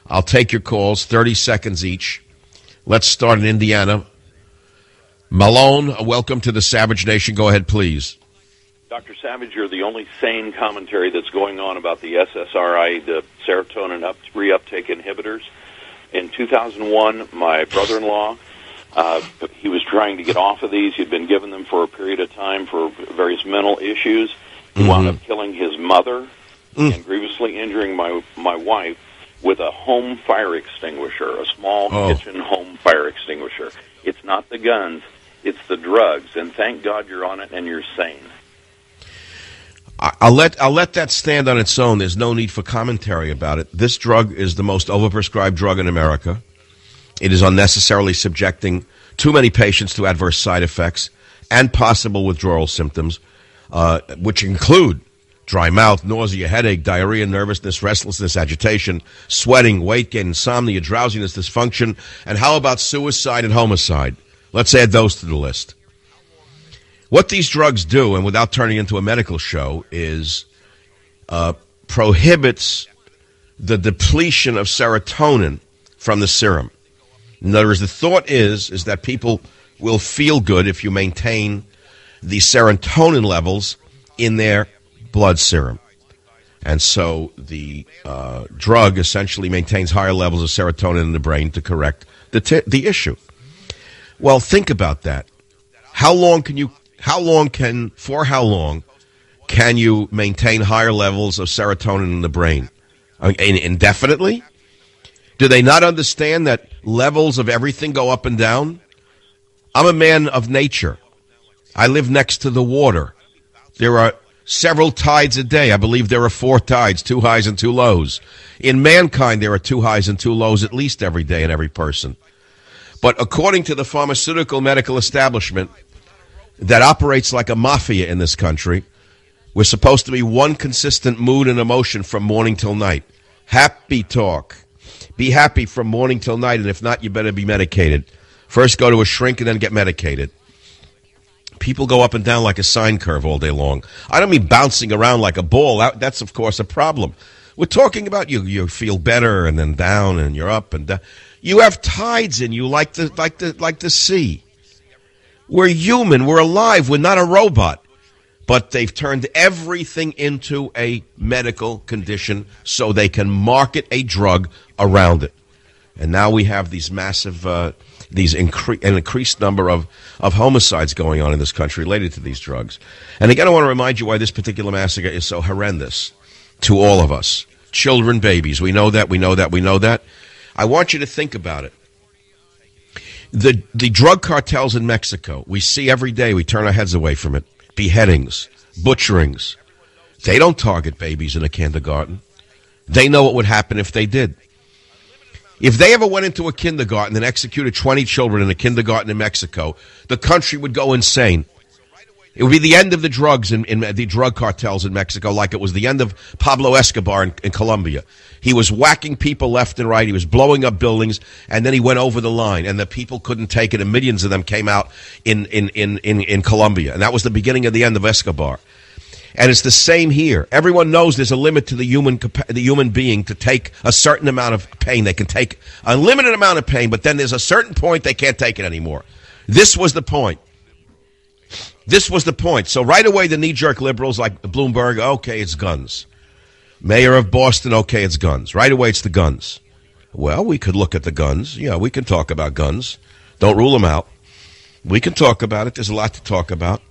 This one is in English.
I'll take your calls, 30 seconds each. Let's start in Indiana. Malone, welcome to the Savage Nation. Go ahead, please. Dr. Savage, you're the only sane commentary that's going on about the SSRI, the serotonin reuptake inhibitors. In 2001, my brother-in-law, he was trying to get off of these. He'd been given them for a period of time for various mental issues. He wound up killing his mother and grievously injuring my wife with a home fire extinguisher, a small kitchen home fire extinguisher. It's not the guns, it's the drugs. And thank God you're on it and you're sane. I'll let that stand on its own. There's no need for commentary about it. This drug is the most overprescribed drug in America. It is unnecessarily subjecting too many patients to adverse side effects and possible withdrawal symptoms, which include dry mouth, nausea, headache, diarrhea, nervousness, restlessness, agitation, sweating, weight gain, insomnia, drowsiness, dysfunction, and how about suicide and homicide? Let's add those to the list. What these drugs do, and without turning into a medical show, is prohibits the depletion of serotonin from the serum. In other words, the thought is that people will feel good if you maintain the serotonin levels in their blood serum. And so the drug essentially maintains higher levels of serotonin in the brain to correct the issue. Well, think about that. How long can you maintain higher levels of serotonin in the brain? Indefinitely? Do they not understand that levels of everything go up and down? I'm a man of nature. I live next to the water. There are several tides a day. I believe there are 4 tides, 2 highs and 2 lows. In mankind, there are 2 highs and 2 lows at least every day in every person. But according to the pharmaceutical medical establishment that operates like a mafia in this country, we're supposed to be one consistent mood and emotion from morning till night. Happy talk. Be happy from morning till night, and if not, you better be medicated. First go to a shrink and then get medicated. People go up and down like a sine curve all day long. I don't mean bouncing around like a ball. That's, of course, a problem. We're talking about you feel better and then down and you're up and down. You have tides in you like the sea. We're human. We're alive. We're not a robot. But they've turned everything into a medical condition so they can market a drug around it. And now we have these massive, an increased number of homicides going on in this country related to these drugs. And again, I want to remind you why this particular massacre is so horrendous to all of us. Children, babies. We know that. I want you to think about it. The drug cartels in Mexico, we see every day, we turn our heads away from it. Beheadings, butcherings. They don't target babies in a kindergarten. They know what would happen if they did. If they ever went into a kindergarten and executed 20 children in a kindergarten in Mexico, the country would go insane. It would be the end of the drugs in the drug cartels in Mexico, like it was the end of Pablo Escobar in Colombia. He was whacking people left and right. He was blowing up buildings, and then he went over the line, and the people couldn't take it, and millions of them came out in Colombia. And that was the beginning of the end of Escobar. And it's the same here. Everyone knows there's a limit to the human being to take a certain amount of pain. They can take a limited amount of pain, but then there's a certain point they can't take it anymore. This was the point. So right away, the knee-jerk liberals like Bloomberg, okay, it's guns. Mayor of Boston, okay, it's guns. Right away, it's the guns. Well, we could look at the guns. Yeah, we can talk about guns. Don't rule them out. We can talk about it. There's a lot to talk about.